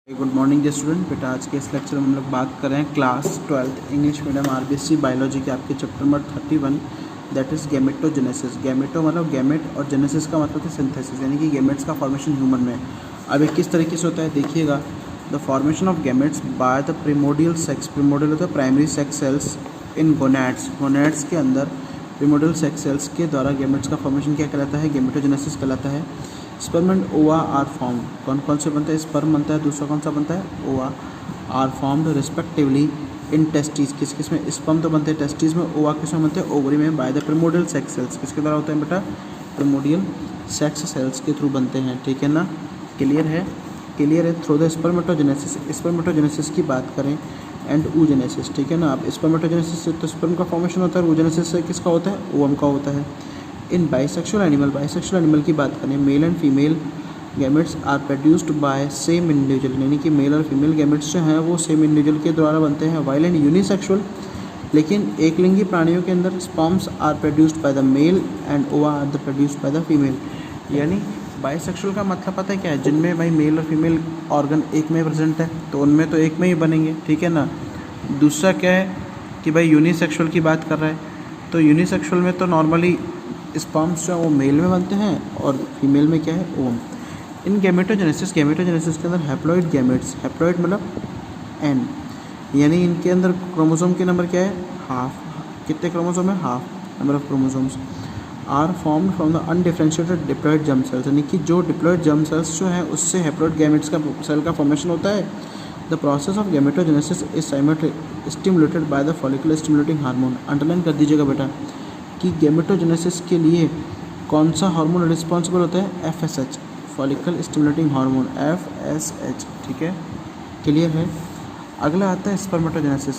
Good morning day student. बेटा आज के इस लेक्चर में हम लोग बात कर रहे हैं class 12 English medium RBSC biology के आपके chapter number 31 that is gametogenesis. Gameto मतलब गैमेट और जेनेसिस का मतलब है सिंथेसिस, यानी कि गैमेट्स का फॉर्मेशन ह्यूमन में। अब ये किस तरीके से होता है देखिएगा। The formation of gametes by the primordial sex, primordial होता है प्राइमरी सेक्स सेल्स इन गोनैड्स, गोनैड्स के अंदर प्रिमोडियल सेक्स सेल्स के द्वारा गैमेट्स का फॉर्मेशन क्या कहलाता है, गैमेटोजेनेसिस कहलाता है। Sperm and ova are form, कौन कौन से बनते हैं, स्पर्म बनता है, दूसरा कौन सा बनता है, ova are formed respectively in testis, किस किस में, स्पर्म तो बनते हैं टेस्टिस में, ओवा किस में बनते हैं, ओवरी में, by the primordial sex cells, किसके द्वारा होते हैं बेटा, प्रिमोडियल सेक्स सेल्स के थ्रू बनते हैं। ठीक है ना, क्लियर है, क्लियर है। थ्रू द स्पर्मेटोजेनेसिस, स्पर्मेटोजेनेसिस की बात करें एंड oogenesis, ठीक है ना। अब स्पर्मेटोजेनेसिस से तो स्पर्म का फॉर्मेशन होता है, oogenesis से किसका होता है, ओवम का होता है। In bisexual animal, bisexual animal की बात करें, male and female gametes are produced by same individual, यानी कि मेल और फीमेल गैमेट्स जो हैं वो सेम इंडिविजुअल के द्वारा बनते हैं। वाइल एंड यूनिसेक्सुअल, लेकिन एक लिंगी प्राणियों के अंदर sperms are produced by the male and ova are the produced by the female. यानी बाइसेक्सुअल का मतलब पता है क्या है, जिनमें भाई मेल और फीमेल ऑर्गन एक में प्रेजेंट है तो उनमें तो एक में ही बनेंगे, ठीक है ना। दूसरा क्या है कि भाई यूनिसेक्सुअल की बात कर रहा है, तो यूनिसेक्सुअल में तो नॉर्मली स्पर्म्स जो वो मेल में बनते हैं और फीमेल में क्या है, ओवम। इन गैमेटोजेनेसिस, गैमेटोजेनेसिस के अंदर हैप्लॉइड गैमेट्स, हैप्लॉइड मतलब एन, यानी इनके अंदर क्रोमोसोम के नंबर क्या है, हाफ। कितने क्रोमोसोम है, half number of chromosomes. Are formed from the undifferentiated diploid germ cells, यानी कि जो डिप्लॉइड जर्म सेल्स जो है उससे हैप्लॉइड गैमेट्स का सेल का फॉर्मेशन होता है। The process of gametogenesis is stimulated by the follicular stimulating hormone. Underline कर दीजिएगा बेटा कि गैमेटोजेनेसिस के लिए कौन सा हार्मोन रिस्पॉन्सिबल होता है, FSH, follicle stimulating hormone, FSH, ठीक है, क्लियर है। अगला आता है spermatogenesis,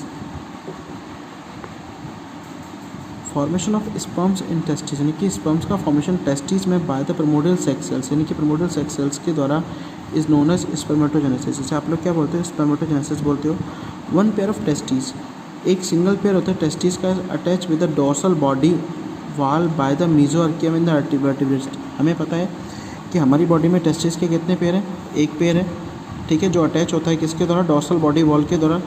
formation of sperms in testis, यानी कि स्पर्म्स का फॉर्मेशन टेस्टिस में by the primordial sex cells, यानी कि प्रिमोडियल सेक्स सेल्स के द्वारा इज नोन एज स्पर्मेटोजेनेसिस। इसे आप लोग क्या बोलते हो, स्पर्मेटोजेनेसिस बोलते हो। वन पेयर ऑफ टेस्टिस, एक सिंगल पेयर होता है टेस्टिस का, attach with the dorsal body wall by the mesorchium in the vertebrates. हमें पता है कि हमारी बॉडी में टेस्टिस के कितने पेयर हैं, एक पेयर है, ठीक है, जो अटैच होता है किसके द्वारा, डोर्सल बॉडी वॉल के द्वारा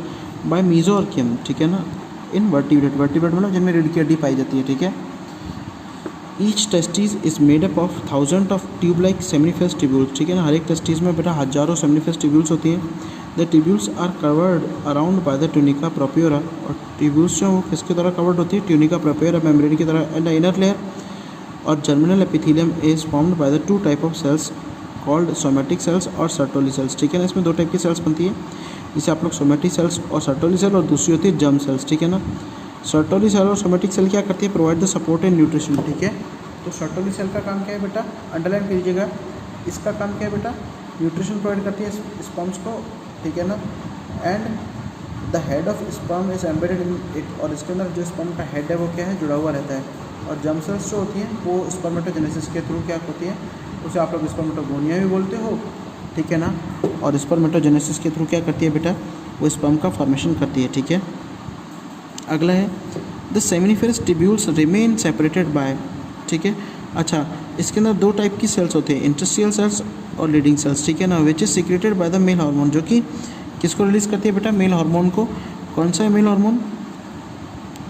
बाय मीजोआर्कियम, ठीक है ना, इन वर्टिब्रेट, वर्टिब्रेट मतलब जिनमें रीढ़ की हड्डी पाई जाती है, ठीक है। Each testis is made up of 1000 of tube like seminiferous tubules, ठीक है ना। हर एक टेस्टिस में बेटा हजारों सेमिनिफेरस ट्यूब्यूल्स होती हैं। The tubules are covered around by the tunica propria, और ट्यूब्यूल्स जो वो किसके द्वारा कवर्ड होती है, ट्यूनिका प्रोपियोरा मेम्ब्रेन की तरह, एंड द इनर लेयर और germinal epithelium is formed by the two type of cells called somatic cells और सर्टोली सेल्स, ठीक है ना। इसमें दो टाइप की सेल्स बनती है, जिसे आप लोग सोमेटिक सेल्स और सर्टोली सेल, और दूसरी होती है जर्म सेल्स, ठीक है ना। सर्टोली सेल और सोमेटिक सेल क्या करती है, provide the support and nutrition, ठीक है। तो सर्टोली सेल का काम क्या है बेटा, अंडरलाइन कीजिएगा, इसका काम क्या है बेटा, न्यूट्रिशन प्रोवाइड करती है स्पर्म्स को, ठीक है ना। And the head of sperm is embedded in it, और इसके अंदर जो स्पर्म का हेड है वो क्या है, जुड़ा हुआ रहता है। और जर्म सेल्स जो होती हैं वो स्पर्मेटोजेनेसिस के थ्रू क्या होती है, उसे आप लोग स्पर्मेटोगोनिया भी बोलते हो, ठीक है ना। और स्पर्मेटोजेनेसिस के थ्रू क्या करती है बेटा, वो स्पर्म का फॉर्मेशन करती है, ठीक है। अगला है the seminiferous tubules remain separated by, ठीक है। अच्छा, इसके अंदर दो टाइप की सेल्स होते हैं, इंटरस्टिशियल सेल्स और लीडिंग सेल्स, ठीक है ना, which is secreted by the male hormone, जो कि किसको रिलीज करती है बेटा, मेल हार्मोन को। कौन सा है मेल हार्मोन,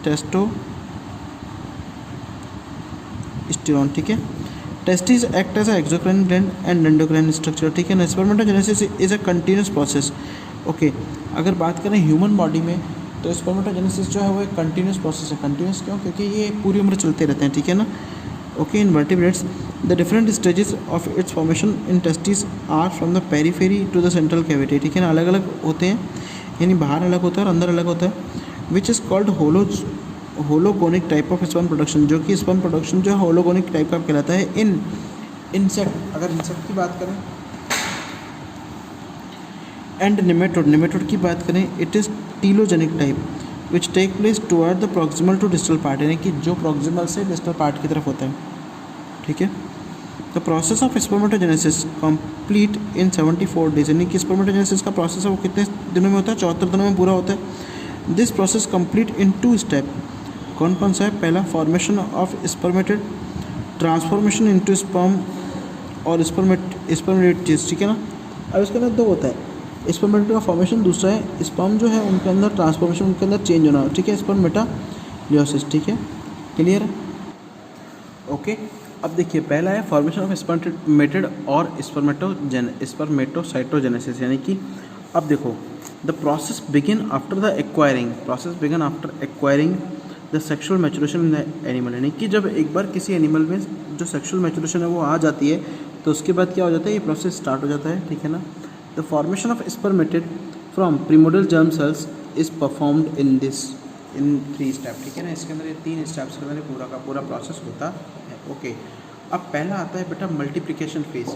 टेस्टोस्टेरोन, ठीक है। Testis act as exocrine gland and endocrine structure, ठीक है ना। Spermatogenesis is a continuous process, okay. अगर बात करें ह्यूमन बॉडी में तो स्पर्मेटोजेनेसिस जो है वो एक कंटिन्यूस प्रोसेस है। कंटिन्यूस क्यों, क्योंकि ये पूरी उम्र चलते रहते हैं, ठीक है ना, okay. In vertebrates the different stages of its formation in testis are from the periphery to the central cavity, ठीक है ना, अलग अलग होते हैं, यानी बाहर अलग होता है और अंदर अलग होता है। Which is called hologonic type of sperm production, जो कि स्पर्म प्रोडक्शन जो है होलोगोनिक टाइप का कहलाता है। इन इंसेक्ट, अगर इंसेक्ट की बात करें एंड निमेटोड, निमेटोड की बात करें, it is telogonic type which take place toward the proximal to distal part, यानी कि जो प्रॉक्सिमल से डिस्टल पार्ट की तरफ होता है, ठीक है। The process of spermatogenesis complete in 74 days, यानी कि स्पर्मेटोजेनेसिस का प्रोसेस है वो कितने दिनों में होता है, 74 दिनों में पूरा होता है। This process complete in 2 step, कौन कौन सा है, पहला formation of spermatid, transformation into sperm और स्पर्मेटेड, ठीक है ना। अब इसके अंदर दो होता है, स्पर्मेटोजेनेसिस का फॉर्मेशन दूसरा है, स्पर्म जो है उनके अंदर ट्रांसफॉर्मेशन, उनके अंदर चेंज होना, ठीक है, स्पर्मेटालियोसिस, ठीक है, क्लियर है, ओके। अब देखिए पहला है फॉर्मेशन ऑफ स्पर्मेटेड और स्पर्मेटोसाइटोजेनेसिस, यानी कि अब देखो the process begin after acquiring the sexual maturation in the animal, यानी कि जब एक बार किसी एनिमल में जो सेक्सुअल मैचुरेशन है वो आ जाती है तो उसके बाद क्या हो जाता है, ये प्रोसेस स्टार्ट हो जाता है, ठीक है ना। The formation of spermatid from primordial germ cells is performed in 3 step, ठीक है ना। इसके अंदर ये 3 स्टेप्स के अंदर पूरा का पूरा प्रोसेस होता है, ओके। अब पहला आता है बेटा मल्टीप्लिकेशन फेज।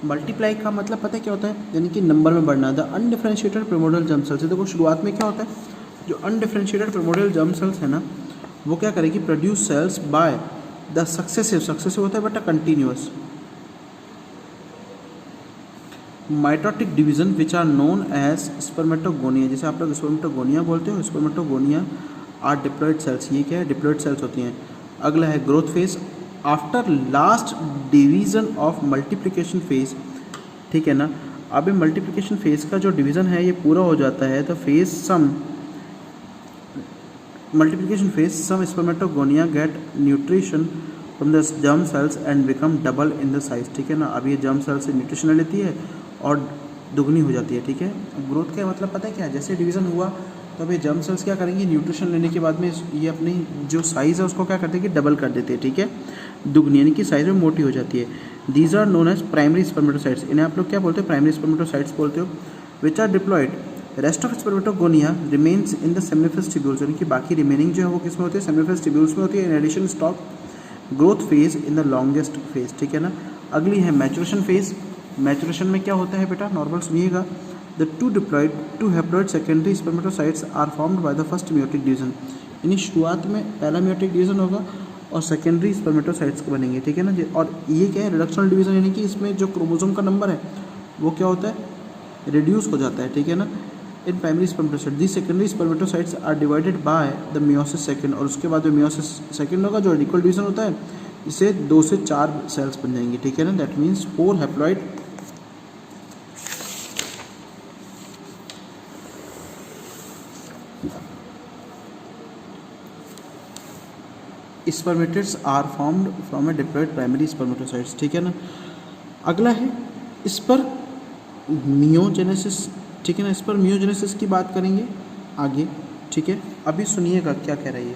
मल्टीप्लाई का मतलब पता है क्या होता है, यानी कि नंबर में बढ़ना। The undifferentiated primordial germ cells, देखो शुरुआत में क्या होता है, जो अनडिफरेंशिएटेड प्रीमोडियल जर्म सेल्स है ना, वो क्या करेगी, produce cells by the successive होता है बेटा continuous mitotic division which are known as spermatogonia, जैसे आप लोग स्पर्मेटोगोनिया बोलते हो, स्पर्मेटोगोनिया आर डिप्लॉयड सेल्स, ये क्या है, डिप्लॉयड सेल्स होती हैं। अगला है growth phase after last division of multiplication phase, ठीक है ना। अब मल्टीप्लिकेशन फेज का जो डिवीजन है ये पूरा हो जाता है तो phase some multiplication phase some spermatogonia get nutrition from the germ cells and become double in the size, ठीक है ना। अब ये जर्म सेल से न्यूट्रिशन लेती है और दुगनी हो जाती है, ठीक है। ग्रोथ का मतलब पता है क्या है, जैसे डिवीज़न हुआ तो अब ये जर्म सेल्स क्या करेंगे, न्यूट्रिशन लेने के बाद में ये अपनी जो साइज़ है उसको क्या करते हैं कि डबल कर देते हैं, ठीक है, दुगनी, यानी कि साइज़ में मोटी हो जाती है। These are known as primary spermatocytes, इन्हें आप लोग क्या बोलते हैं, प्राइमरी स्पर्मेटोसाइट्स बोलते हो। Which are diploid, rest of spermatogonia remains in the seminiferous tubules, यानी कि बाकी रिमेनिंग जो है वो किस में होती है, सेमिनिफरस ट्यूब्यूल्स में होती है। In addition stop growth phase in the longest phase, ठीक है ना। अगली है मैचुरेशन फेज। मैचुरेशन में क्या होता है बेटा, नॉर्मल सुनिएगा। The two haploid secondary spermatocytes are formed by the first meiotic division, यानी शुरुआत में पहला मियोटिक डिवीजन होगा और सेकेंडरी स्पर्मेटोसाइट्स बनेंगे, ठीक है ना। और ये क्या है, रिडक्शनल डिवीजन, यानी कि इसमें जो क्रोमोसोम का नंबर है वो क्या होता है, रिड्यूस हो जाता है, ठीक है ना। In primary spermatocyte the secondary spermatocytes are divided by the meiosis second, और उसके बाद जो मियोसिस सेकेंड होगा जो इक्वल डिवीजन होता है, इससे 2 से 4 सेल्स बन जाएंगे, ठीक है ना। That means 4 haploid spermatids are formed from a diploid primary spermatocytes, ठीक है ना। अगला है स्पर्मियोजेनेसिस, ठीक है ना। स्पर्मियोजेनेसिस की बात करेंगे आगे, ठीक है। अभी सुनिएगा क्या कह रही है,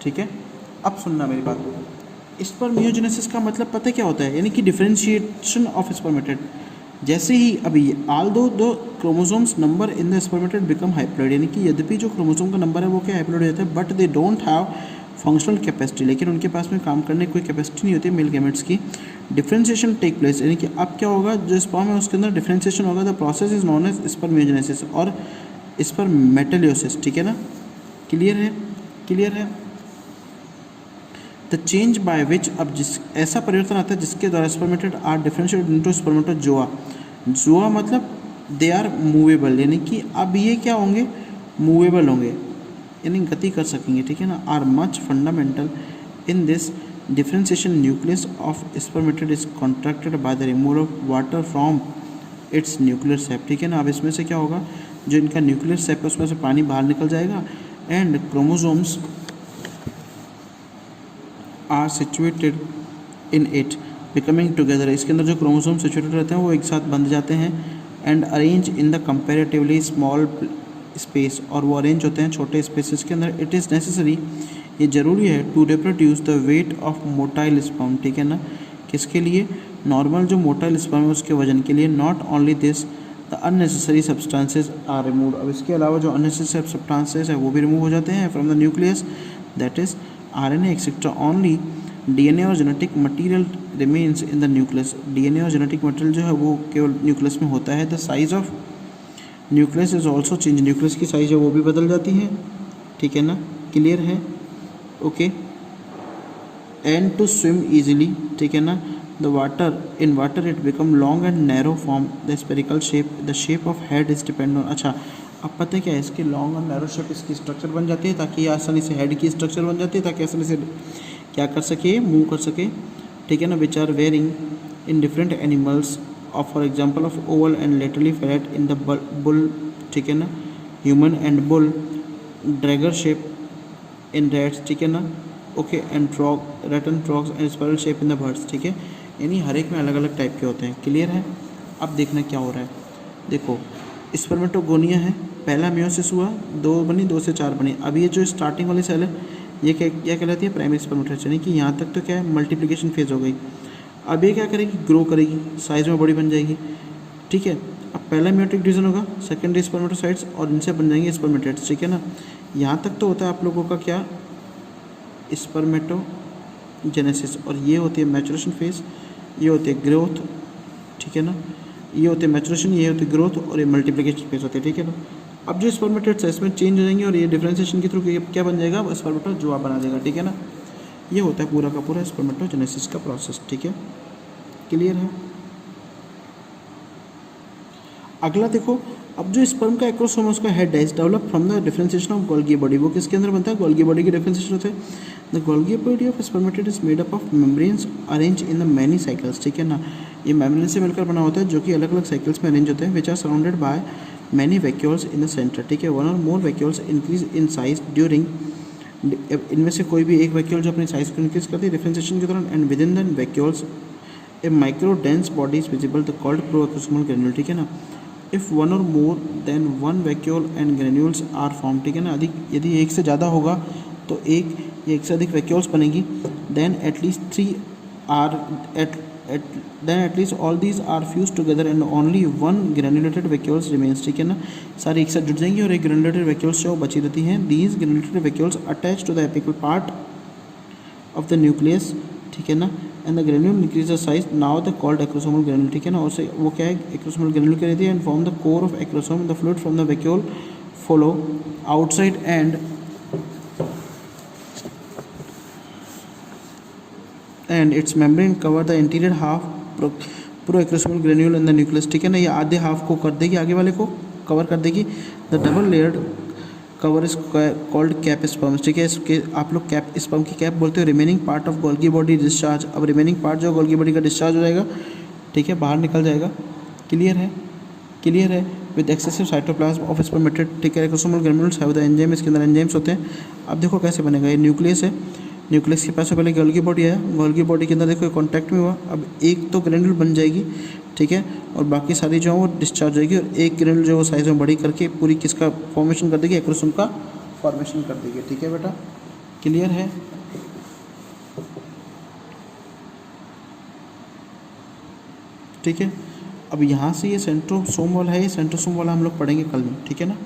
ठीक है। अब सुनना मेरी बात। स्पर्मियोजेनेसिस का मतलब पता है क्या होता है, यानी कि डिफरेंशिएशन ऑफ स्पर्मेटेड। जैसे ही अभी although chromosomes number in the spermatid become haploid, यानी कि यद्यपि जो क्रोमोसोम का नंबर है वो क्या हाइप्लॉइड हो जाता है, but they don't have functional capacity, लेकिन उनके पास में काम करने की कोई कैपेसिटी नहीं होती मेल गैमेट्स की। डिफरेंशिएशन टेक प्लेस, यानी कि अब क्या होगा, जो स्पर्म है उसके अंदर डिफरेंशिएशन होगा। The process is known as spermiogenesis और स्पर्मेटलियोसिस, ठीक है ना। क्लियर है। द चेंज बाय विच, अब जिस ऐसा परिवर्तन आता है जिसके द्वारा spermatid are differentiated into spermatozoa. Zoa मतलब दे आर मूवेबल, यानी कि अब ये क्या होंगे, मूवेबल होंगे, यानी गति कर सकेंगे, ठीक है ना। Are much fundamental in this differentiation nucleus of spermatid is contracted by the removal of water from its nuclear sap, ठीक है ना। अब इसमें से क्या होगा, जो इनका न्यूक्लियर सेप है उसमें से पानी बाहर निकल जाएगा and chromosomes are situated in it becoming together. इसके अंदर जो क्रोमोसोम सिचुएटेड रहते हैं वो एक साथ बंध जाते हैं and arrange in the comparatively small space, और वो अरेंज होते हैं छोटे स्पेसेस के अंदर। इट इज़ नेसेसरी, ये ज़रूरी है, to reproduce the weight of motile sperm, ठीक है ना। किसके लिए, नॉर्मल जो मोटाइल स्पर्म है उसके वजन के लिए। Not only this the unnecessary substances are removed, अब इसके अलावा जो अननेसेसरी सब्सटेंसेज है वो भी रिमूव हो जाते हैं from the nucleus, that is RNA etcetera. Only DNA और genetic material remains in the nucleus. DNA और जेनेटिक मटेरियल जो है वो केवल न्यूक्लियस में होता है। The size of nucleus is also change, nucleus की साइज है वो भी बदल जाती है, ठीक है ना। क्लियर है, okay. And to swim easily, ठीक है ना। The water in water it become long and narrow form the spherical shape, the shape of head is depend on. अच्छा, अब पता है क्या है, इसकी लॉन्ग और नैरो शेप इसकी स्ट्रक्चर बन जाती है ताकि ये आसानी से हेड की स्ट्रक्चर बन जाती है ताकि आसानी से क्या कर सके, मूव कर सके, ठीक है ना, which are wearing in different animals of for example of oval and laterally flat in the bull, ठीक है ना, human and bull, dagger shape in rats, ठीक है ना, okay, and frog, rat and frogs and spiral shape in the birds, ठीक है, यानी हर एक में अलग अलग टाइप के होते हैं। क्लियर है? अब देखना क्या हो रहा है, देखो स्पर्मेटोगोनिया है, पहला मियोसिस हुआ, 2 बनी, 2 से 4 बनी। अब ये जो स्टार्टिंग वाली सेल है ये क्या कहलाती है, प्राइमरी स्पर्मेटोसाइट्स, यानी कि यहाँ तक तो क्या है, मल्टीप्लिकेशन फेज हो गई। अब ये क्या करेगी, ग्रो करेगी, साइज़ में बड़ी बन जाएगी, ठीक है। अब पहला म्योटिक डिवीजन होगा, सेकेंडरी स्पर्मेटोसाइट्स, और इनसे बन जाएंगे स्पर्मेटेट्स, ठीक है ना। यहाँ तक तो होता है आप लोगों का क्या, स्पर्मेटोजेनेसिस, और ये होती है मैचुरेशन फेज, ये होती है ग्रोथ, ठीक है ना, ये होती है मैचुरेशन, ये होती है ग्रोथ, और ये मल्टीप्लिकेशन फेज होती है, ठीक है ना। अब जो स्पर्मेटेट्स है इसमें चेंज हो जाएंगे और ये डिफरेंशिएशन के थ्रू क्या बन जाएगा, स्पर्मेटोजोआ बना देगा, ठीक है ना। ये होता है पूरा का पूरा स्पर्मेटोजेनेसिस का प्रोसेस, ठीक है। क्लियर है? अगला देखो, अब जो स्पर्म का एक्रोसोम उसका हेड है, develop from the differentiation of Golgi body, वो किसके अंदर बनता है, गोल्गी बॉडी की डिफरेंशिएशन होता है। The Golgi body of spermatid is made up of membranes arrange in the many cycles, ठीक है ना। ये मेम्ब्रेन से मिलकर बना होता है जो कि अलग अलग साइकिल्स में अरेंज होते हैं, which are surrounded by many vacuoles in the centre, ठीक है। 1 or more vacuoles increase in size during, इनमें से कोई भी एक वैक्यूल जो अपनी साइज को इंक्रीज करती है डिफरेंशिएशन के दौरान, and within the vacuoles a micro dense body is visible the called proacrosomal granule, ठीक है ना। If 1 or more than 1 vacuole and granules are form, ठीक है ना, यदि एक से ज़्यादा होगा तो एक से अधिक वैक्यूल्स बनेगी, then at least 3 are then at least all these are fused together and only 1 granulated vacuoles remains, ठीक है ना। सारी एक साथ जुड़ जाएंगी और एक granulated vacuoles जो बची रहती हैं, these granulated vacuoles attach to the apical part of the nucleus, ठीक है ना, and the granule increases size, now the called acrosomal granule, ठीक है ना। और से वो क्या है, acrosomal granule क्या रहती है, and form the core of acrosome, the fluid from the vacuole follow outside and its membrane cover the anterior half proacrosomal granule in the nucleus, ठीक है ना। ये आधे हाफ को कर देगी, आगे वाले को कवर कर देगी। The double layered cover is called cap sperms, ठीक है। इसके आप लोग कैप स्पर्म की कैप बोलते हो। Remaining part of Golgi body discharge, अब रिमेनिंग पार्ट जो गोल्गी बॉडी का डिस्चार्ज हो जाएगा, ठीक है, बाहर निकल जाएगा। क्लियर है? क्लियर है? With excessive cytoplasm of spermatid, ठीक है। Acrosomal granules have the enzyme, इसके अंदर एंजाइम्स होते हैं। अब देखो कैसे बनेगा, ये न्यूक्लियस है, न्यूक्लियस के पास पहले गोल्गी बॉडी है, गोल्गी बॉडी के अंदर देखो कॉन्टैक्ट में हुआ, अब एक तो ग्रेन्यूल बन जाएगी, ठीक है, और बाकी सारी जो है वो डिस्चार्ज होगी, और एक ग्रेन्यूल जो वो साइज में बड़ी करके पूरी किसका फॉर्मेशन कर देगी, एक्रोसोम का फॉर्मेशन कर देगी, ठीक है बेटा। क्लियर है? ठीक है। अब यहाँ से ये सेंट्रोसोम वाला है, ये सेंट्रोसोम वाला हम लोग पढ़ेंगे कल में, ठीक है ना।